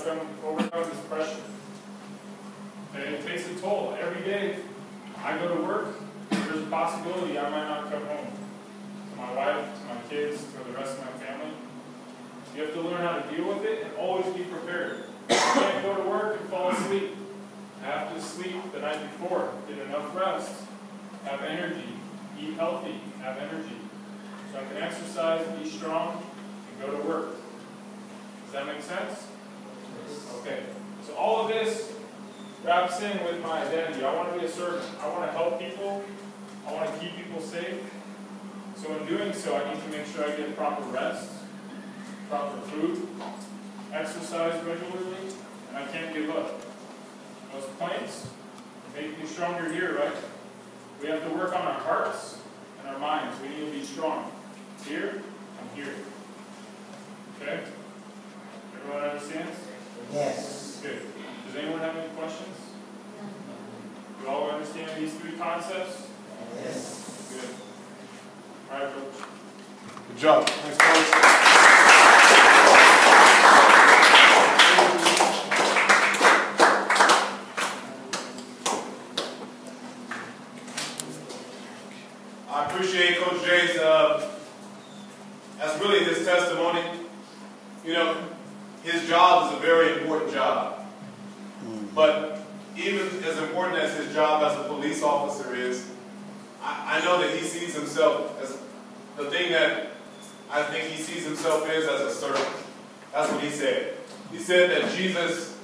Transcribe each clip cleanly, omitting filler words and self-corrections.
overcome depression. Okay, it takes a toll. Every day I go to work, there's a possibility I might not come home to my wife, to my kids, to the rest of my family. You have to learn how to deal with it and always be prepared. You can't go to work and fall asleep. I have to sleep the night before, get enough rest, have energy, eat healthy, have energy. So I can exercise, be strong, and go to work. Does that make sense? Okay. So all of this wraps in with my identity. I want to be a servant. I want to help people. I want to keep people safe. So in doing so, I need to make sure I get proper rest, proper food, exercise regularly, and I can't give up. Those planks make me stronger here, right? We have to work on our hearts and our minds. We need to be strong. Here, I'm here. Okay? Everyone understands? Yes. Good. Does anyone have any questions? You all understand these three concepts? Yes. Good. All right, Coach. Good job. Thanks, Coach. I appreciate Coach Jay's, that's really his testimony. You know, his job is a very important job. But even as important as his job as a police officer is, I know that he sees himself as, the thing that I think he sees himself is as a servant. That's what he said. He said that Jesus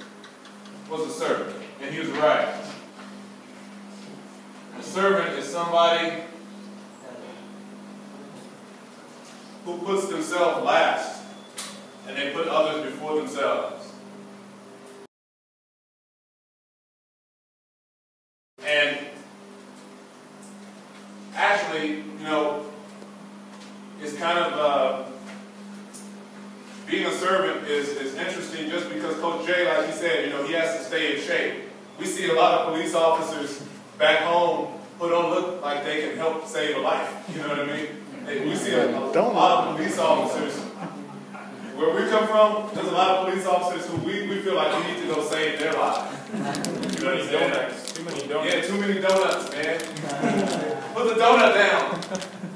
was a servant, and he was right. A servant is somebody who puts themselves last, and they put others before themselves. And actually, you know, it's kind of, being a servant is interesting just because Coach Jay, like he said, you know, he has to stay in shape. We see a lot of police officers back home who don't look like they can help save a life. You know what I mean? We see a lot of police officers. Where we come from, there's a lot of police officers who we feel like we need to go save their lives. You understand? Donuts. Too many donuts. Yeah, too many donuts, man. Put the donut down,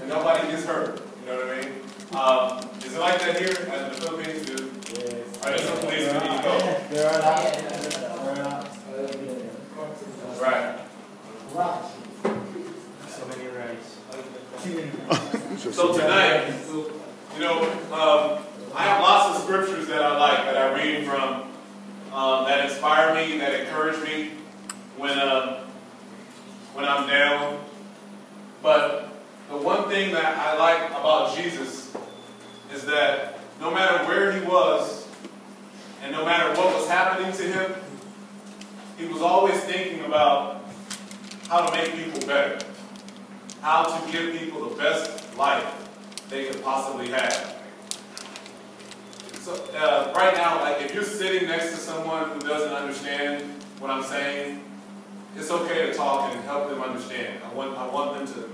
and nobody gets hurt. You know what I mean? Is it like that here in the Philippines? Yes. All right, some places we need to go. There are not. Right. So many rights. So tonight, you know, I have lots of scriptures that I like, that I read from, that inspire me, that encourage me when I'm down. But the one thing that I like about Jesus is that no matter where he was, and no matter what was happening to him, he was always thinking about how to make people better, how to give people the best life they could possibly have. So right now, like if you're sitting next to someone who doesn't understand what I'm saying, it's okay to talk and help them understand. I want them to,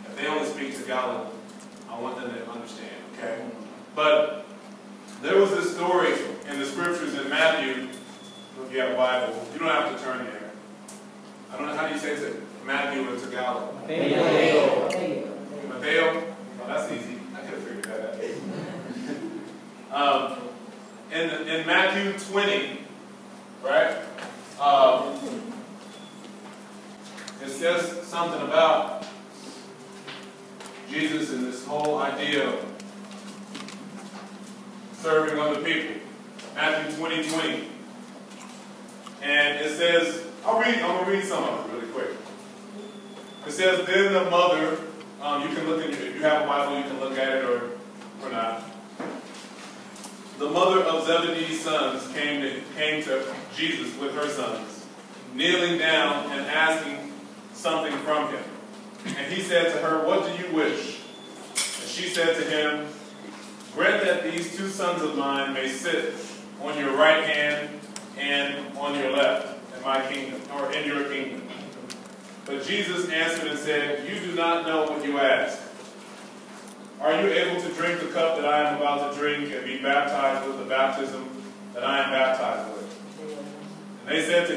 if they only speak Tagalog, I want them to understand, okay? But there was this story in the scriptures in Matthew. If you have a Bible, you don't have to turn there. I don't know, how do you say it? Matthew in Tagalog. Mateo. Mateo? Oh, that's easy. I could have figured that out. In Matthew 20, right? It says something about Jesus and this whole idea of serving other people. Matthew 20:20. And it says, I'm going to read some of it really quick. It says, then the mother, you can look at it, if you have a Bible, you can look at it or not. The mother of Zebedee's sons came to Jesus with her sons, kneeling down and asking something from him. And he said to her, what do you wish? And she said to him, grant that these two sons of mine may sit on your right hand and on your left in my kingdom, or in your kingdom. But Jesus answered and said, you do not know what you ask. Are you able to drink the cup that I am about to drink and be baptized with the baptism that I am baptized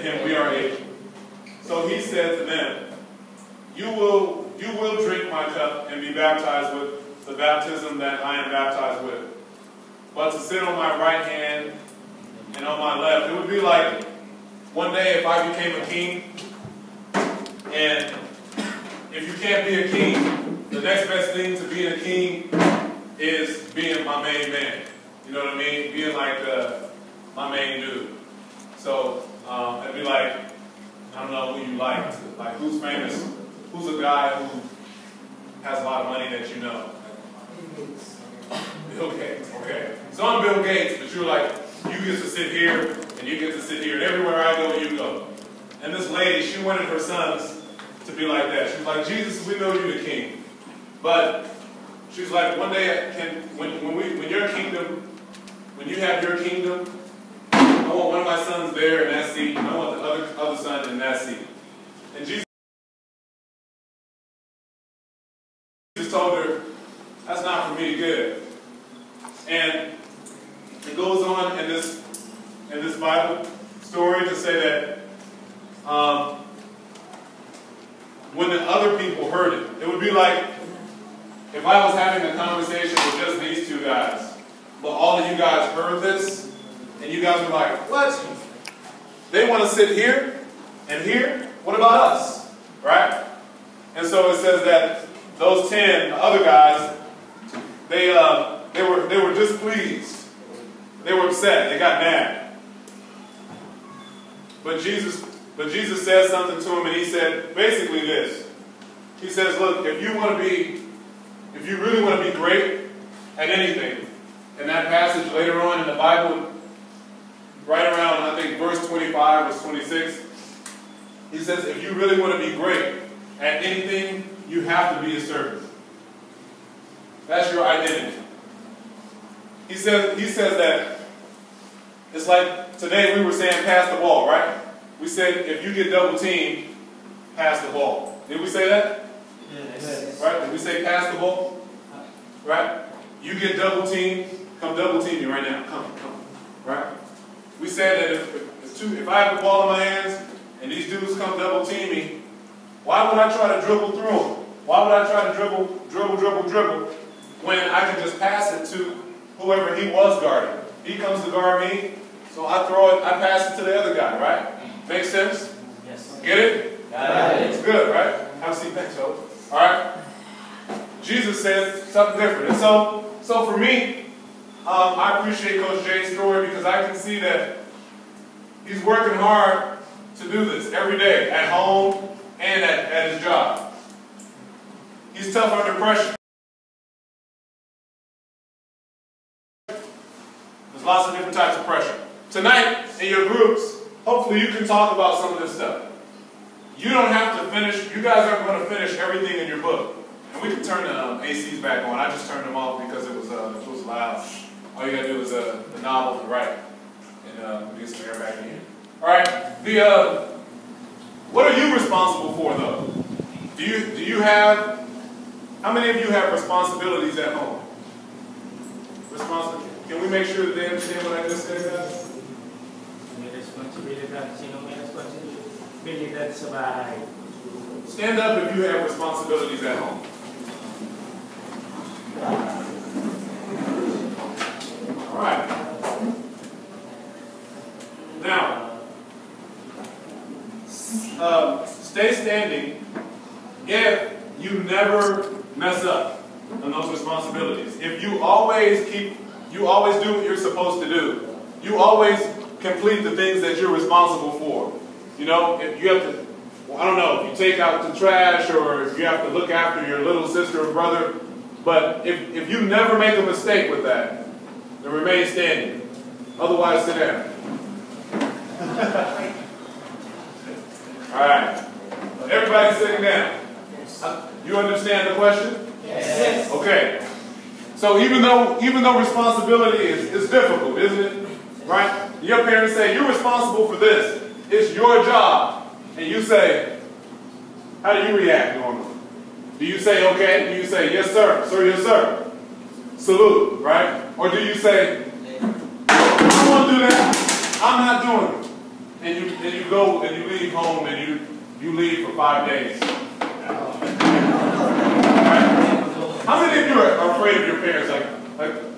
him we are able. So he said to them, you will drink my cup and be baptized with the baptism that I am baptized with. But to sit on my right hand and on my left, it would be like one day if I became a king, and if you can't be a king, the next best thing to being a king is being my main man. You know what I mean? Being like my main dude. So it'd be like, I don't know who you like. Like who's famous? Who's a guy who has a lot of money that you know? Bill Gates. Okay. So I'm Bill Gates, but you're like, you get to sit here and you get to sit here, and everywhere I go, you go. And this lady, she wanted her sons to be like that. She was like, Jesus, we know you're the king. But she's like, one day, when your kingdom, when you have your kingdom, I want one of my sons there in that seat, and I want the other son in that seat. And Jesus told her, that's not for me to give. And it goes on in this Bible story to say that when the other people heard it, it would be like if I was having a conversation with just these two guys, but all of you guys heard this, and you guys were like, what? They want to sit here and here? What about us? Right? And so it says that those 10 other guys, they were displeased. They were upset. They got mad. But Jesus said something to him, and he said basically this. He says, look, if you really want to be great at anything, in that passage later on in the Bible, right around, I think, verse 25, verse 26, he says, if you really want to be great at anything, you have to be a servant. That's your identity. He says that it's like today we were saying pass the ball, right? We said if you get double teamed, pass the ball. Did we say that? Yes. Right? Did we say pass the ball? Right? You get double teamed, come double team me right now. Come. Right? We said that if I have the ball in my hands and these dudes come double team me, why would I try to dribble through them? Why would I try to dribble when I can just pass it to whoever he was guarding? He comes to guard me, so I pass it to the other guy, right? Make sense? Yes. Get it? Got it. It's good, right? Have a seat, thanks, folks. All right? Jesus said something different. And so for me, I appreciate Coach Jay's story because I can see that he's working hard to do this every day, at home and at his job. He's tough under pressure. There's lots of different types of pressure. Tonight, in your groups, hopefully you can talk about some of this stuff. You don't have to finish, you guys aren't going to finish everything in your book. And we can turn the ACs back on. I just turned them off because it was loud. All you got to do is the knob on the right. And we get some air back in here. Alright, what are you responsible for though? Do you have, how many of you have responsibilities at home? Can we make sure that they understand what I just said, guys? Stand up if you have responsibilities at home. All right. Now, stay standing if you never mess up on those responsibilities. If you always do what you're supposed to do. You always complete the things that you're responsible for. You know, if you have to, I don't know, if you take out the trash or if you have to look after your little sister or brother, but if you never make a mistake with that, then remain standing. Otherwise, sit down. All right. Everybody sitting down. You understand the question? Yes. Okay. So even though responsibility is difficult, isn't it? Right? Your parents say, you're responsible for this. It's your job. And you say, how do you react normally? Do you say, okay? Do you say, yes, sir. Sir, yes, sir. Salute, right? Or do you say, I don't want to do that. I'm not doing it. And you go and you leave home and you leave for 5 days? Right? How many of you are afraid of your parents? Like